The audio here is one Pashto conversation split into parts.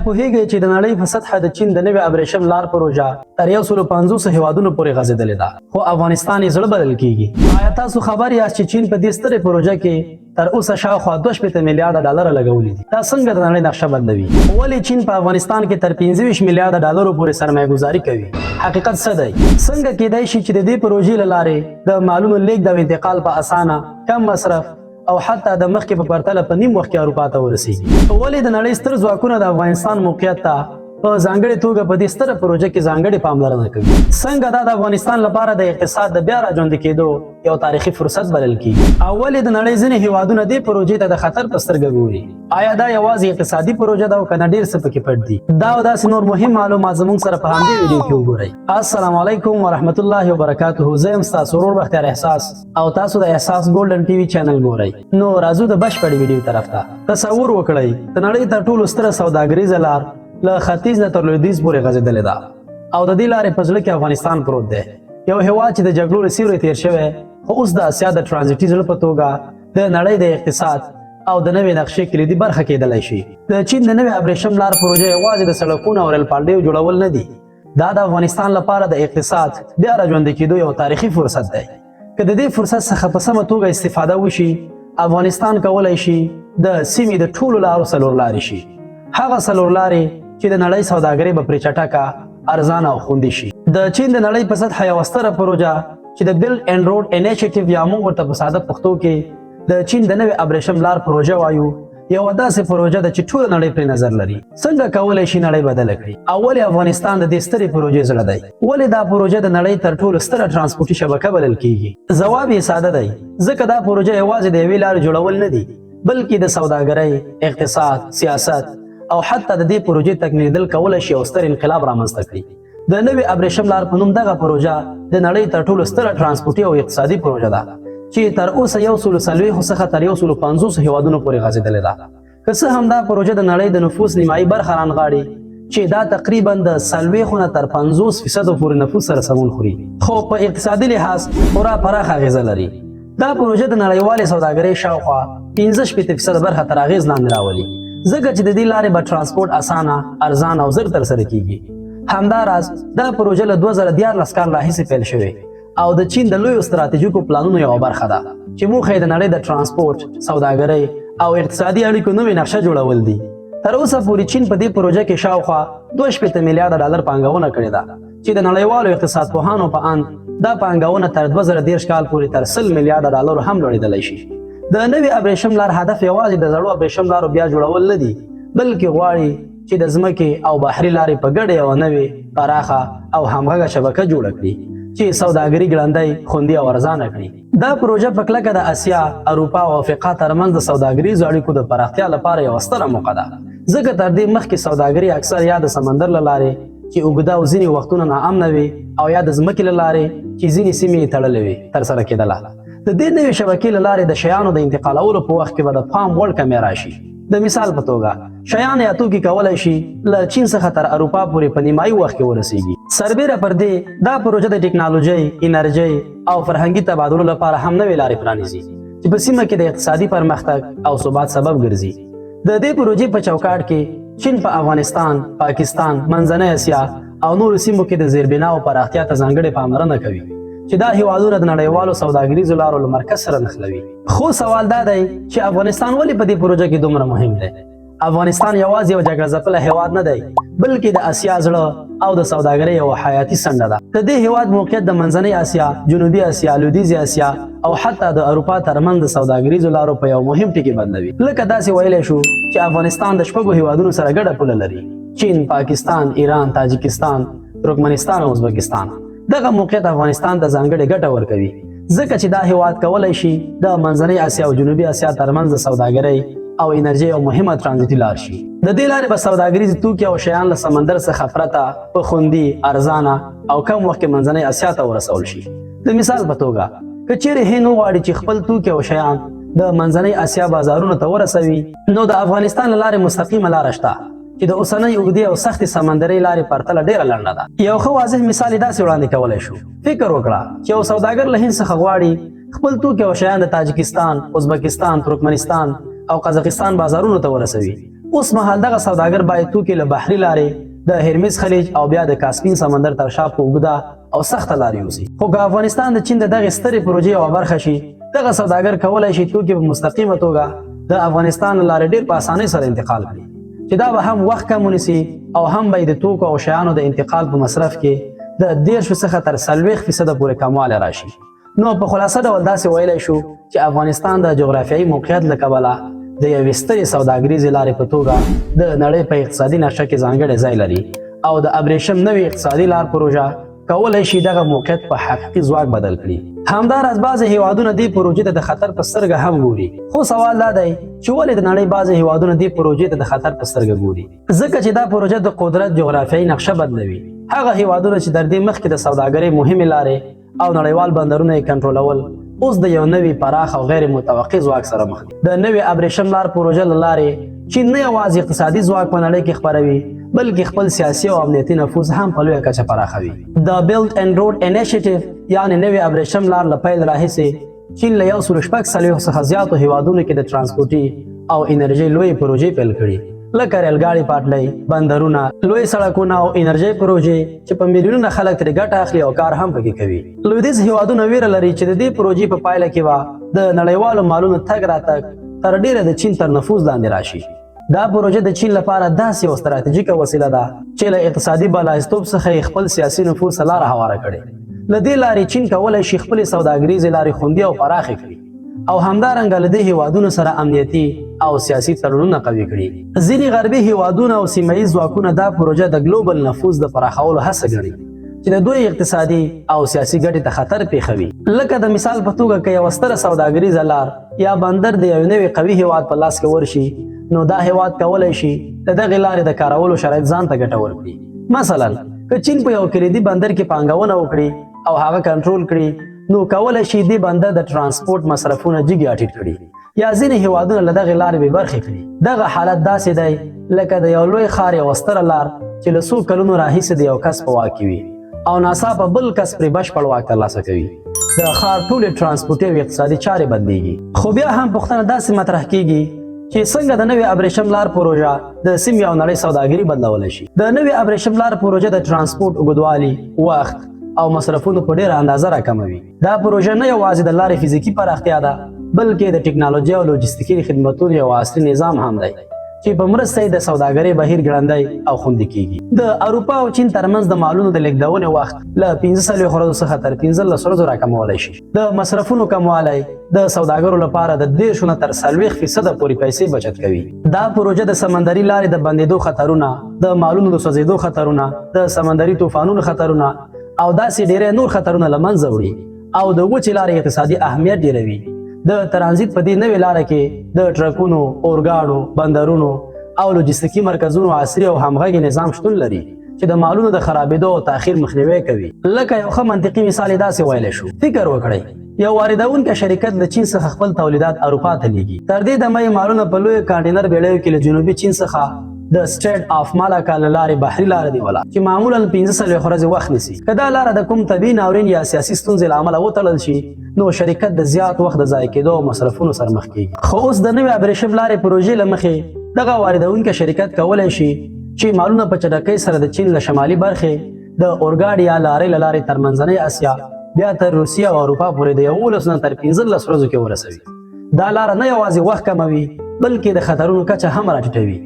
پوهیږئ چې د نړۍ په سطحه د چین د نوي ابریشم لار پروژه تر 150 هیوادونو پورې غځېدلې ده، خو افغانستان یې زړه بلل کیږي. آیا تاسو خبر یاست چې چین په دې سترې پروژه کې تر اوسه شاوخوا 2.5 میلیارډ ډالر لګولي دي؟ دا څنګه د نړۍ نقشه بدلوي؟ ولې چین په افغانستان کې تر 25 میلیارډ ډالر پورې سرمایه گذاري کوي؟ حقیقت څه دی؟ څنګه کېدای شي چې د دې پروژې له لارې د مالونو لیږد او انتقال په اسانه، کم مصرف او حتی د مخکې په پرتله په نیم وخت کې اروپا ته ورسیږي؟ ولې د نړۍ ستر ځواکونه د افغانستان موقعیت ته په ځانګړې توګه په دې ستره پروژه کې ځانګړې پاملرنه کوي؟ څنګه دا د افغانستان لپاره د اقتصاد د بیا راژوندي کېدو یو تاریخي فرصت بلل کیږي؟ او ولې د نړۍ ځینې هیوادونه دې پروژې ته د خطر په سترګه ګوري؟ آیا دا یوازې اقتصادي پروژه ده او که نه ډېر څه پکې پټ دي؟ دا او داسې نور مهم معلومات زموږ سره په همدې ویډیو کې وګورئ. السلام علیکم ورحمت الله وبرکاته. زه یم ستاسو ورور بختیار احساس او تاسو د احساس ګولډن ټي وي چینل ګورئ. نو راځو د بشپړې ویډیو طرف ته. تصور وکړئ د نړۍ تر ټولو ستره سوداګریزه لار له ختیځ نه تر لویدیځ پورې غځېدلې ده او د دې لارې په زړه کې افغانستان پروت دی، یو هېواد چې د جګړو له سیوري تېر شوی خو اوس د اسیا د ټرانزیټي زړه په توګه د نړۍ د اقتصاد او د نوې نقشې کلیدي برخه کېدلی شي. د چین د نوې ابریشم لار پروژه یوازې د سړکونو او ریل پالډیو جوړول نه دي، دا د افغانستان لپاره د اقتصاد بیا راژوندي کېدو یو تاریخي فرصت دی. که د دې فرصت څخه په سمه توګه استفاده وشي، افغانستان کولی شي د سیمې د ټولو لارو څلور لارې شي، هغه څلور لارې چې د نړۍ سوداګري به پرې چټکه، ارزانه او خوندي شي. د چین د نړۍ په سطحه یوه ستره پروژه چې د بیلډ اینډ روډ انیشیټیو یا موږ ورته په ساده پښتو کې د چین د نوې ابریشم لار پروژه وایو، یوه داسې پروژه ده چې ټوله نړۍ پرې نظر لري. څنګه کولی شي نړۍ بدله کړي؟ او ولې افغانستان د دې سترې پروژې زړه دی؟ ولې دا پروژه د نړۍ تر ټولو ستره ترانسپورټي شبکه بلل کیږي؟ ځواب یې ساده دی، ځکه دا پروژه یوازې د یوې لارې جوړول نه دي، بلکې د سوداګرۍ، اقتصاد، سیاست او حتی د دې پروژې تکمیلېدل کولی شي یو ستر انقلاب رامنځته کړي. د نوې ابریشم لار په نوم دغه پروژه د نړۍ تر ټولو ستره ترانسپورټي او اقتصادي پروژه ده چې تر اوسه 140 څخه تر 150 هیوادونو پورې غځېدلې ده. که څه هم دا پروژه د نړۍ د نفوس نیمایي برخه رانغاړي چې دا تقریبا د 40 نه تر 50% پورې نفوس سره سمون خوري، خو په اقتصادي لحاظ خورا پراخه اغیزه لري. دا پروژه د نړیوالې سوداګرۍ شاوخوا 15% برخه تر اغیز لاندې راولي، ځکه چې د دې لارې به ترانسپورټ اسانه، ارزانه او زر ترسره کیږي. همداراز دا پروژه له 2014 کال راهیسې پیل شوې او د چین د لویو ستراتیژیکو پلانونو یوه برخه ده چې موخه یې د نړۍ د ترانسپورټ، سوداګرۍ او اقتصادي اړیکو نوې نقشه جوړول دي. تر اوسه پورې چین په دې پروژه کې شاوخوا 2.5 میلیارډ ډالر پانګونه کړې ده چې د نړیوالو اقتصاد پوهانو په اند دا پانګونه تر 2013 کال پورې تر 100 میلیارډ ډالر هم لوړېدلی شي. د نوې ابریشم لار هدف یوازې د زړو ابریشم لارو بیا جوړول نه دي، بلکې غواړي چې د ځمکې او بحري لارې په ګډه یوه نوې، پراخه او همغږه شبکه جوړه کړي چې سوداګري ګړندۍ، خوندي او ارزانه کړي. دا پروژه په کلکه د اسیا، اروپا او افریقا ترمنځ د سوداګریزو اړیکو د پراختیا لپاره یوه ستره موقع ده، ځکه تر دې مخکې سوداګري اکثر یا د سمندر له لارې چې اوږده او ځینې وختونه ناامنه وي او یا د ځمکې له لارې چې ځینې سیمې یې تړلې وي ترسره کېدله. د دې نوې شبکې له لارې د شیانو د انتقالولو په وخت کې به د پام وړ کمی راشي. د مثال په توګه شیان یا توکي کولی شي له چین څخه تر اروپا پورې په نیمایي وخت کې ورسیږي. سربیره پر دې دا پروژه د ټکنالوژۍ، انرژۍ او فرهنګي تبادلو لپاره هم نوې لارې پرانیزي چې په سیمه کې د اقتصادي پرمختګ او ثبات سبب ګرځي. د دې پروژې په چوکاټ کې چین په افغانستان، پاکستان، منځنۍ اسیا او نورو سیمو کې د زیربنا او پراختیا ته ځانګړې پاملرنه کوي چې دا هیوادونه د نړیوالو سوداګریزو لارو له مرکز سره نښلوي. خو سوال دا دی چې افغانستان ولې په دې پروژه کې دومره مهم دی؟ افغانستان یوازې یو جګړه ځپلی هیواد نه دی، بلکې د اسیا زړه او د سوداګرۍ یوه حیاتي څنډه ده. د دې هیواد موقعیت د منځنۍ اسیا، جنوبي اسیا، لویدیځې اسیا او حتی د اروپا ترمنځ د سوداګریزو لارو په یو مهم ټکي بدلوي. لکه داسې ویلی شو چې افغانستان د 6 هیوادونو سره ګډه پوله لري: چین، پاکستان، ایران، تاجکستان، ترکمنستان او ازبکستان. دغه موقعیت افغانستان ته ځانګړې ګټه ورکوي، ځکه چې دا هیواد کولی شي د منځنۍ اسیا او جنوبي اسیا ترمنځ د سوداګرۍ او انرژۍ یو مهمه ترانزیتي لار شي. د دې لارې به سوداګریز توکي او شیان له سمندر څخه پرته په خوندي، ارزانه او کم وخت کې منځنۍ اسیا ته ورسول شي. د مثال په توګه که چیرې هند وغواړي چې خپل توکي او شیان د منځنۍ اسیا بازارونو ته ورسوي، نو د افغانستان له لارې مستقیمه لاره شته چې د اوسنۍ اوږدې او سختې سمندري لارې پرتله ډېره لنډه ده. یو ښه واضح مثال یې داسې وړاندې کولی شو. فکر وکړه چې یو سوداګر له هند څخه غواړي خپل توکي او شیان د تاجکستان، ازبکستان، ترکمنستان او قزاقستان بازارونو ته ورسوي. اوس مهال دغه سوداګر باید توکي له بحري لارې د هرمز خلیج او بیا د کاسپین سمندر تر شا په اوږده او سخته لار یوسي. خو که افغانستان د چین د دغې سترې پروژې یوه برخه شي، دغه سوداګر کولی شي توکي په مستقیمه توګه د افغانستان له لارې ډېر په اسانۍ سره انتقال کړي، چې دا به هم وخت کم ونیسي او هم به د توکو او شیانو د انتقال په مصرف کې د 10 څخه تر 40% پورې کموالی راشي. نو په خلاصه ډول داسې ویلی شو چې افغانستان د جغرافیایي موقعیت له کبله د یوې سترې سوداګریزې لارې په توګه د نړۍ په اقتصادي نقشه کې ځانګړی ځای لري او د ابریشم نوې اقتصادي لار پروژه کولی شي دغه موقعیت په حقیقي ځواک بدل کړي. همداراز بعضې هیوادونه دې پروژې ته د خطر په سترګه هم ګوري. خو سوال دا دی چې ولې د نړۍ بعضې هیوادونه دې پروژې ته د خطر په سترګه ګوري؟ ځکه چې دا پروژه د قدرت جغرافیایي نقشه بدلوي. هغه هیوادونه چې تر دې مخکې د سوداګرۍ مهمې لارې او نړیوال بندرونه یې کنټرولول، اوس د یو نوي پراخ او غیر متوقع ځواک سره مخ دي. د نوې ابریشم لار پروژه له لارې چین نه یوازې اقتصادي ځواک په نړۍ کې خپروي، بلکې خپل سیاسي او امنیتي نفوذ هم په لویه کچه پراخوي. د بیلډ اینډ روډ انیشیټیو یعنې نوې ابریشم لار له پیل راهیسې چین له 146 څخه زیاتو هیوادونو کې د ترانسپورټي او انرژۍ لویې پروژې پیل کړي، لکه ریلګاړي پټلۍ، بندرونه، لوی سړکونه او انرژۍ پروژې چې په میلیونونه خلک ترې ګټه اخلي او کار هم پکې کوي. لویدیځ هیوادونه ویره لري چې د دې پروژې په پایله کې به د نړیوالو مالونو تګ راتګ تر ډیره د چین تر نفوذ لاندې راشي. دا پروژه د چین لپاره داسې یوه ستراتیژیکه وسیله ده چې له اقتصادي بلایستوب څخه یې خپل سیاسي نفوذ ته لاره هواره کړې. له دې لارې چین کولی شي خپلې سوداګریزې لارې خوندي او پراخې کړي او همدارنګه له دې هیوادونو سره امنیتي او سیاسي تړونونه قوي کړي. ځینې غربي هیوادونه او سیمه ییز ځواکونه دا پروژه د ګلوبل نفوذ د پراخولو هڅه ګڼي چې د دوی اقتصادي او سیاسي ګټې ته خطر پیښوي. لکه د مثال په توګه که یوه ستره سوداګریزه لار یا بندر د یو نوي قوي هیواد په لاس کې ورشي، نو دا هیواد کولی شي د دغې لارې د کارولو شرایط ځان ته ګټه ورکړي. مثلا که چین په یو کلیدي بندر کې پانګونه وکړي او هغه کنټرول کړي، نو کولی شي دې بندر د ترانسپورټ مصرفونه جګ یا ټیټ کړي یا ځینې هیوادونه له دغې لارې بې برخې کړي. دغه حالت داسې دی لکه د یو لوی ښار یوه ستره لار چې له څو کلونو راهیسې د یو کس په واک کې وي او ناڅاپه بل کس پرې بشپړ واک ترلاسه کوي. د ښار ټولې ترانسپورټي او اقتصادي چارې بندېږي. خو بیا هم پوښتنه داسې مطرح کېږي چې څنګه د نوې ابریشم لار پروژه د سیمې او نړۍ سوداګري بدلولی شي. د نوې ابریشم لار پروژه د ترانسپورټ اوږدوالي، وخت او مصرفونو په ډیره اندازه راکموي. دا پروژه نه یوازې د لارې فزیکي پراختیا ده، بلکې د ټکنالوژي او لوجستیکي خدمتونو یو عصري نظام هم دی چې په مرسته یې د سوداګرۍ بهیر ګړندی او خوندي کیږي. د اروپا او چین ترمنځ د مالونو د لیږدونې وخت له 45 ورځو څخه تر 15 ورځو راکمولی شي. د مصرفونو کموالی د سوداګرو لپاره د 10 نه تر 40% پورې پیسې بچت کوي. دا پروژه د سمندري لارې د بندېدو خطرونه، د مالونو د سوځېدو خطرونه، د سمندري طوفانونو خطرونه او داسې ډېری نور خطرونه له منځه وړي او د وچې لارې اقتصادي اهمیت ډېروي. د ترانزیت په دې نوې لاره کې د ټرکونو، اورګاډو، بندرونو او لوجستیکي مرکزونو عصري او همغږي نظام شتون لري چې د مالونو د خرابېدو او تاخیر مخنیوی کوي. لکه یو ښه منطقي مثال یې داسې ویلی شو. فکر وکړئ یو واردونکی شرکت له چین څخه خپل تولیدات اروپا ته لیږي. تر دې دمه یې مالونه په لویو کانټینر بیړیو کې له جنوبي چین څخه د سټریټ اف مالاکا له لارې بحري لاره دیوله چې معمولا 15 ورځې وخت نیسي. که دا لاره د کوم طبیعي ناورین یا سیاسي ستونزې له امله وتړل شي، نو شرکت د زیات وخت د ضایع کېدو او مصرفونو سره مخ کېږي. خو اوس د نوې ابریشم لارې پروژې له مخې دغه واردونکی شرکت کولی شي چې مالونه په چټکۍ سره د چین له شمالي برخې د اورګاډي یا لارۍ له لارې تر منځنۍ اسیا بیا تر روسیه او اروپا پورې د 11 نه تر 15 ورځو کې ورسوي. دا لاره نه یوازې وخت کموي، بلکې د خطرونو کچه هم راټیټوي.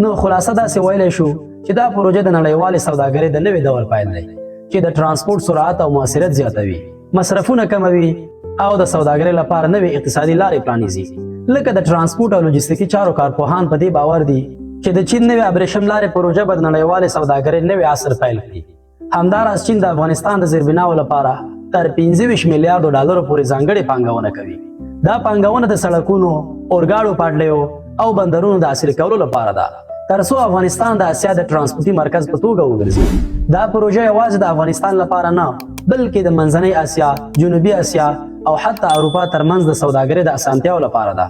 نو خلاصه داسې ویلی شو چې دا پروژه د نړیوالې سوداګرۍ د نوې دور پیل دی چې د ترانسپورټ سرعت او موثریت زیاتوي، مصرفونه کموي او د سوداګرۍ لپاره نوې اقتصادي لارې پرانیزي. لکه د ترانسپورټ او لوجستیکي چارو کارپوهان په دې باور دي چې د چین نوې ابریشم لارې پروژه به د نړیوالې سوداګرۍ نوې عصر پیل کړي. همداراز چین د افغانستان د زیربناو لپاره تر 25 میلیارډو ډالرو پورې ځانګړې پانګونه کوي. دا پانګونه د سړکونو، اورګاډو پټلیو او بندرونو د عصري کولو لپاره ده ترڅو افغانستان د اسیا د ترانسپورټي مرکز په توګه وګرځي. دا پروژه یوازې د افغانستان لپاره نه، بلکې د منځنۍ اسیا، جنوبي اسیا او حتی اروپا ترمنځ د سوداګرۍ د اسانتیاو لپاره ده.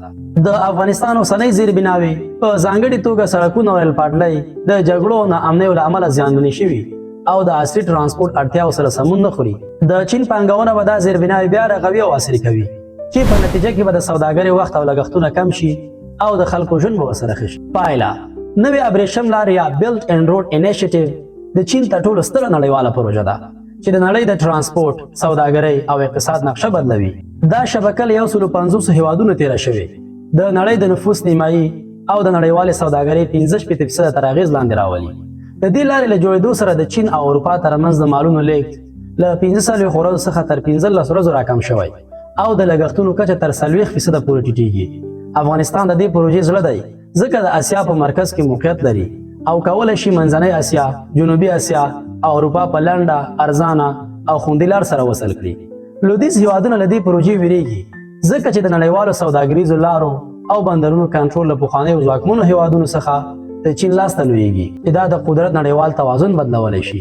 د افغانستان اوسنۍ زیربناوې په ځانګړې توګه سړکونه او ریل پټلۍ د جګړو او ناامنیو له امله زیانمنې شوي او د عصري ترانسپورټ اړتیاو سره سمون نه خوري. د چین پانګونه به دا زیربناوې بیا رغوي او عصري کوي چې په نتیجه کې به د سوداګرۍ وخت او لګښتونه کم شي او د خلکو ژوند به ورسره ښه شي. پایله: نوې ابریشم لار یا بیلټ اینډ روډ انیشیټیو د چین تر ټولو ستره نړیواله پروژه ده چې د نړۍ د ترانسپورت، سوداګرۍ او اقتصاد نقشه بدلوي. دا شبکه له 150 هیوادونو تیره شوې، د نړۍ د نفوس نیمایي او د نړیوالې سوداګرۍ 15% تر اغېز لاندې راولي. د دې لارې له جوړېدو سره د چین او اروپا ترمنځ د مالونو لیږد له 15 ورځو څخه تر 15 ورځو راکم شوی او د لګښتونو کچه تر 40% پورې ټیټېږي. افغانستان د دې پروژې زړه دی ځکه د اسیا په مرکز کې موقعیت لري او کولی شي منځنۍ اسیا، جنوبي اسیا او اروپا په لنډه، ارزانه او خوندي لار سره وصل کړي. لویدیځ هیوادونه له دې پروژې ویریږي ځکه چې د نړیوالو سوداګریزو لارو او بندرونو کنټرول له پخوانیو ځواکمنو هیوادونو څخه د چین لاس ته لویږي چې دا د قدرت نړیوال توازن بدلولی شي.